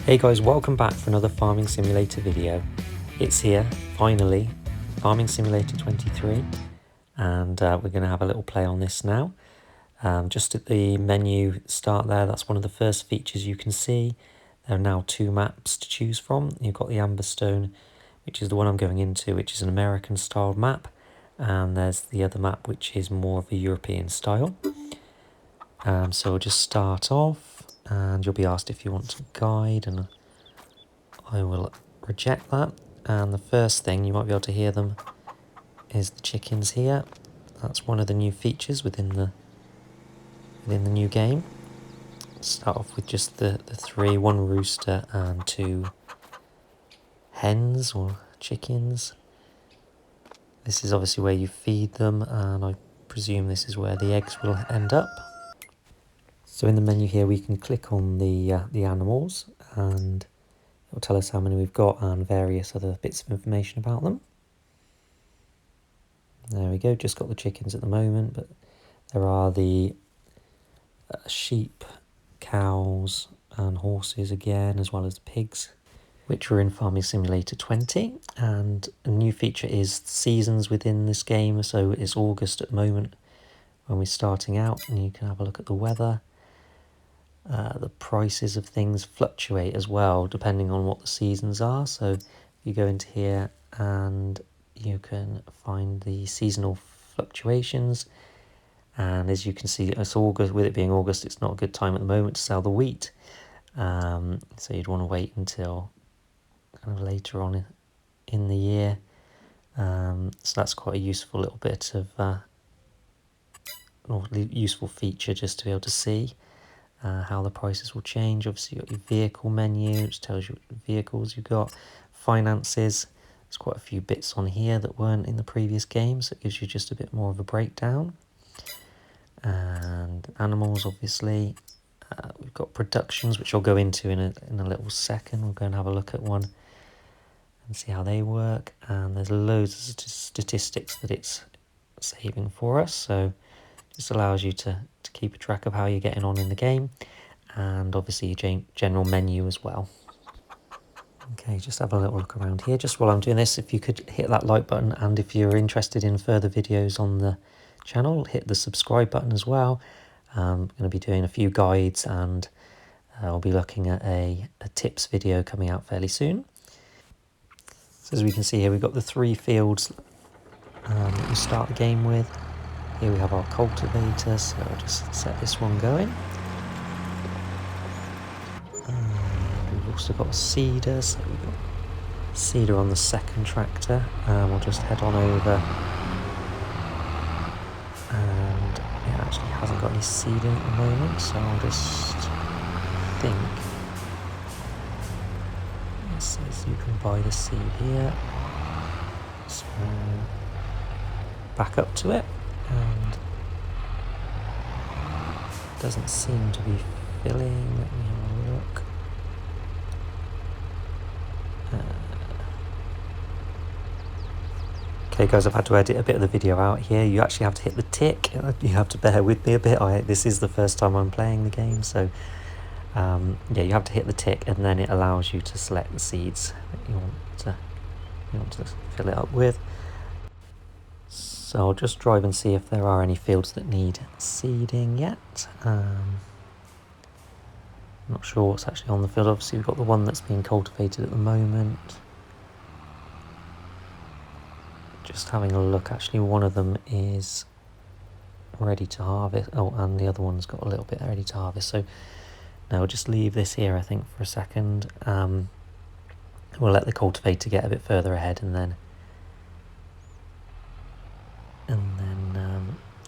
Hey guys, welcome back for another Farming Simulator video. It's here, finally, Farming Simulator 23, and we're going to have a little play on this now. Just at the menu start there, that's one of the first features you can see. There are now two maps to choose from. You've got the Amberstone, which is the one I'm going into, which is an American style map, and there's the other map which is more of a European style. So we'll just start off, and you'll be asked if you want to guide, and I will reject that. And the first thing, you might be able to hear them, is the chickens here. That's one of the new features within the new game. Start off with just the three, one rooster and two hens or chickens. This is obviously where you feed them, and I presume this is where the eggs will end up. So in the menu here we can click on the animals, and it will tell us how many we've got and various other bits of information about them. There we go, just got the chickens at the moment, but there are the sheep, cows and horses again, as well as the pigs, which are in Farming Simulator 20. And a new feature is seasons within this game. So it's August at the moment when we're starting out, and you can have a look at the weather. The prices of things fluctuate as well depending on what the seasons are. So you go into here and you can find the seasonal fluctuations. And as you can see, it's August. With it being August, it's not a good time at the moment to sell the wheat. So you'd want to wait until kind of later on in the year. So that's quite a useful little bit of or useful feature just to be able to see how the prices will change. Obviously, you've got your vehicle menu, which tells you what vehicles you've got. Finances, there's quite a few bits on here that weren't in the previous game, so it gives you just a bit more of a breakdown. And animals, obviously. We've got productions, which I'll go into in a little second. We'll go and have a look at one and see how they work. And there's loads of statistics that it's saving for us, so this allows you to keep a track of how you're getting on in the game, and obviously your general menu as well. Okay, just have a little look around here. Just while I'm doing this, if you could hit that like button, and if you're interested in further videos on the channel, hit the subscribe button as well. I'm going to be doing a few guides, and I'll be looking at a tips video coming out fairly soon. So as we can see here, we've got the three fields that we start the game with. Here we have our cultivator, so I'll just set this one going. And we've also got a seeder, so we've got seeder on the second tractor. We'll just head on over, and it actually hasn't got any seed in at the moment, so I'll just think it says you can buy the seed here, so back up to it, and it doesn't seem to be filling. Let me have a look. Okay guys, I've had to edit a bit of the video out here. You actually have to hit the tick. You have to bear with me a bit. This is the first time I'm playing the game, so yeah, you have to hit the tick, and then it allows you to select the seeds that you want to fill it up with. So I'll just drive and see if there are any fields that need seeding yet. I'm not sure what's actually on the field. Obviously we've got the one that's being cultivated at the moment. Just having a look, actually one of them is ready to harvest. Oh, and the other one's got a little bit ready to harvest. So now we'll just leave this here, I think, for a second. We'll let the cultivator get a bit further ahead, and then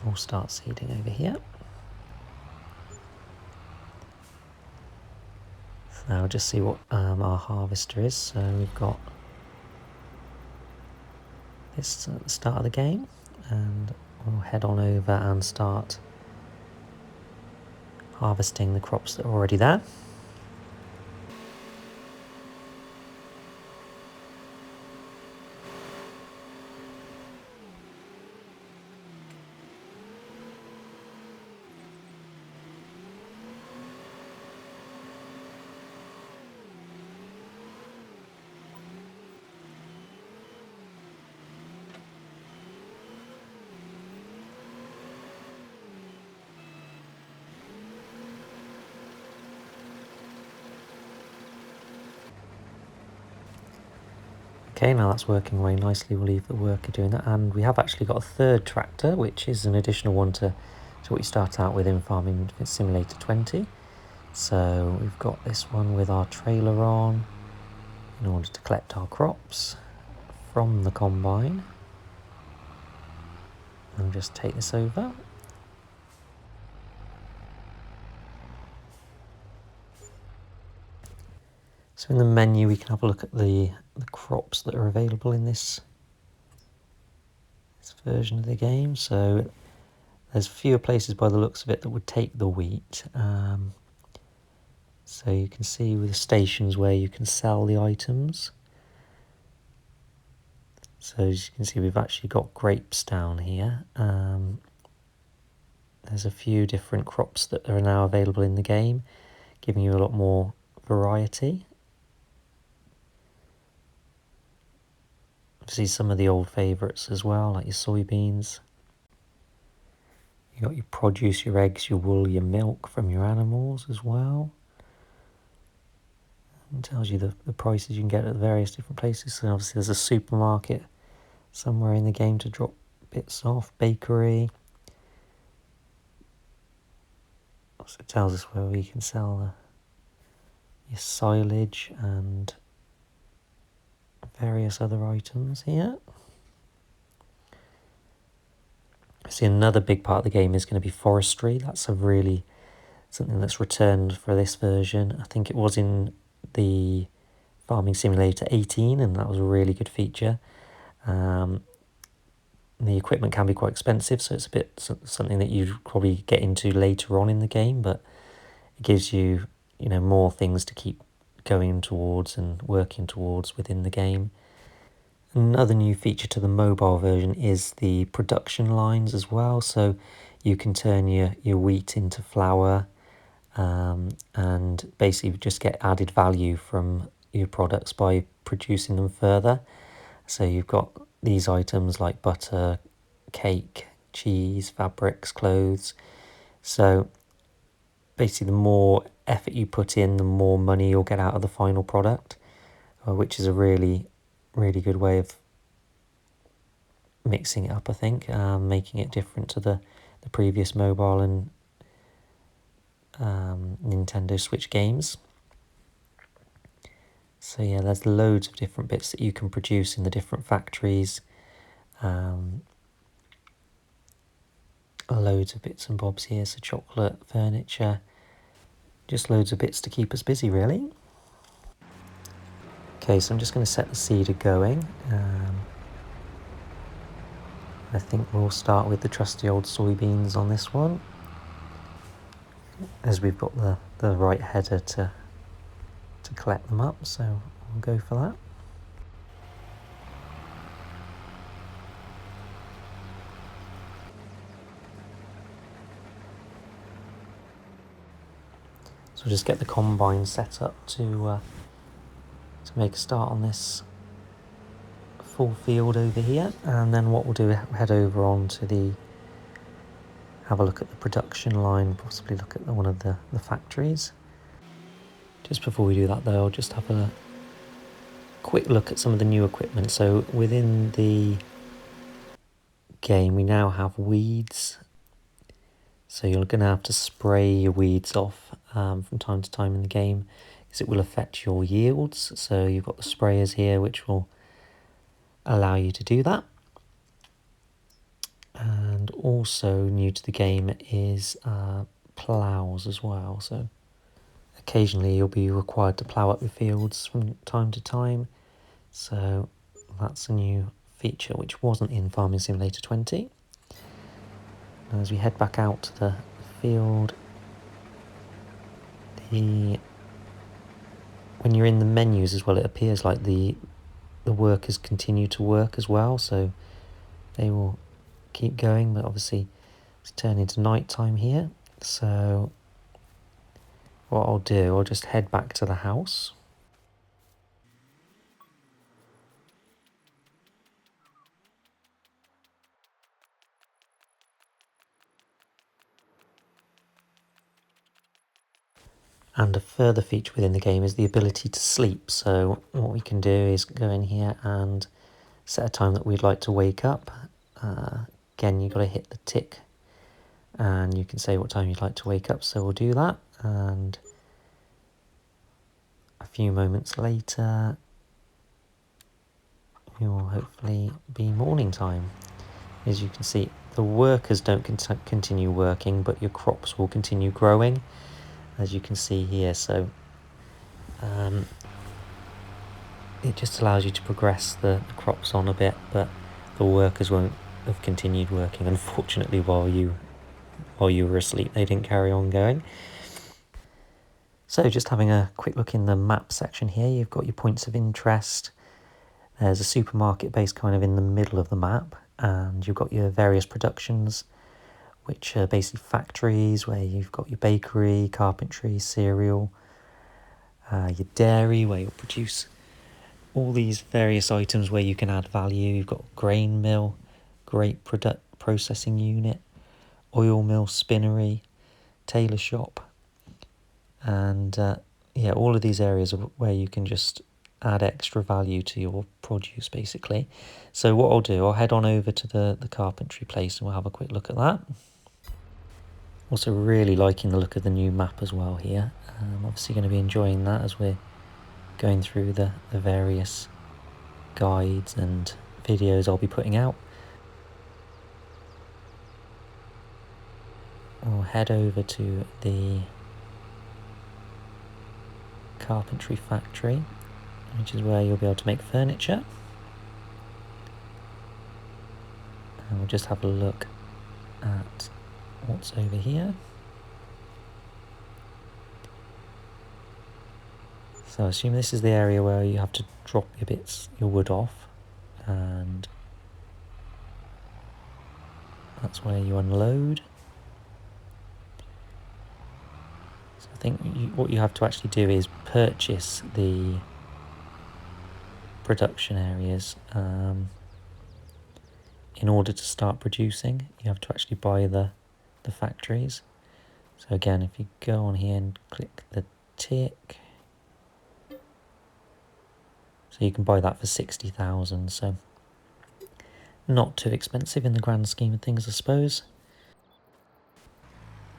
we'll start seeding over here. So now we'll just see what our harvester is. So we've got this at the start of the game, and we'll head on over and start harvesting the crops that are already there. Okay, now that's working away nicely. We'll leave the worker doing that. And we have actually got a third tractor, which is an additional one to what you start out with in Farming Simulator 20. So we've got this one with our trailer on in order to collect our crops from the combine. I'll just take this over. So in the menu we can have a look at the crops that are available in this version of the game. So there's fewer places by the looks of it that would take the wheat. So you can see with the stations where you can sell the items. So as you can see, we've actually got grapes down here. There's a few different crops that are now available in the game, giving you a lot more variety. Obviously some of the old favourites as well, like your soybeans. You got your produce, your eggs, your wool, your milk from your animals as well. It tells you the prices you can get at various different places. So obviously there's a supermarket somewhere in the game to drop bits off, bakery. So it tells us where we can sell your silage and various other items here. See, another big part of the game is going to be forestry. That's something that's returned for this version. I think it was in the Farming Simulator 18, and that was a really good feature. The equipment can be quite expensive, so it's a bit something that you'd probably get into later on in the game, but it gives you, more things to keep going towards and working towards within the game. Another new feature to the mobile version is the production lines as well. So you can turn your wheat into flour, and basically just get added value from your products by producing them further. So you've got these items like butter, cake, cheese, fabrics, clothes. So basically the more effort you put in, the more money you'll get out of the final product, which is a really, really good way of mixing it up, I think, making it different to the previous mobile and Nintendo Switch games. So yeah, there's loads of different bits that you can produce in the different factories. Loads of bits and bobs here, so chocolate, furniture, just loads of bits to keep us busy, really. Okay, so I'm just going to set the seeder going. I think we'll start with the trusty old soybeans on this one, as we've got the right header to collect them up, so we'll go for that. So we'll just get the combine set up to make a start on this full field over here, and then what we'll do is head over on to have a look at the production line, possibly look at one of the factories. Just before we do that though, I'll just have a quick look at some of the new equipment. So within the game we now have weeds, so you're going to have to spray your weeds off from time to time in the game, because it will affect your yields. So you've got the sprayers here which will allow you to do that. And also new to the game is ploughs as well. So occasionally you'll be required to plough up your fields from time to time. So that's a new feature which wasn't in Farming Simulator 20. And as we head back out to the field, when you're in the menus as well, it appears like the workers continue to work as well, so they will keep going, but obviously it's turning to night time here. So what I'll do, I'll just head back to the house. And a further feature within the game is the ability to sleep. So what we can do is go in here and set a time that we'd like to wake up. Again, you've got to hit the tick and you can say what time you'd like to wake up. So we'll do that. And a few moments later, it will hopefully be morning time. As you can see, the workers don't continue working, but your crops will continue growing, as you can see here. So it just allows you to progress the crops on a bit, but the workers won't have continued working, unfortunately, while you were asleep. They didn't carry on going. So just having a quick look in the map section here, you've got your points of interest. There's a supermarket base kind of in the middle of the map, and you've got your various productions, which are basically factories where you've got your bakery, carpentry, cereal, your dairy where you'll produce all these various items where you can add value. You've got grain mill, grape processing unit, oil mill, spinnery, tailor shop, and yeah, all of these areas are where you can just add extra value to your produce basically. So what I'll do, I'll head on over to the carpentry place and we'll have a quick look at that. Also really liking the look of the new map as well here. I'm obviously going to be enjoying that as we're going through the various guides and videos I'll be putting out. We'll head over to the carpentry factory, which is where you'll be able to make furniture. And we'll just have a look at what's over here. So I assume this is the area where you have to drop your wood off, and that's where you unload. So I think what you have to actually do is purchase the production areas in order to start producing. You have to actually buy the factories. So again, if you go on here and click the tick, so you can buy that for 60,000. So not too expensive in the grand scheme of things, I suppose.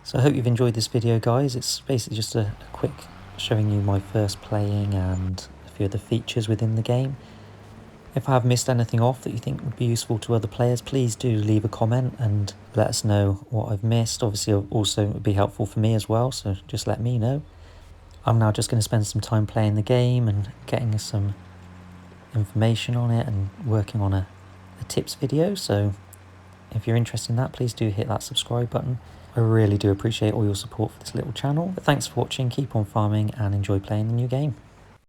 So I hope you've enjoyed this video, guys. It's basically just a quick showing you my first playing and a few of the features within the game. If I have missed anything off that you think would be useful to other players, please do leave a comment and let us know what I've missed. Obviously, also it would be helpful for me as well, so just let me know. I'm now just going to spend some time playing the game and getting some information on it and working on a tips video. So if you're interested in that, please do hit that subscribe button. I really do appreciate all your support for this little channel. But thanks for watching, keep on farming and enjoy playing the new game.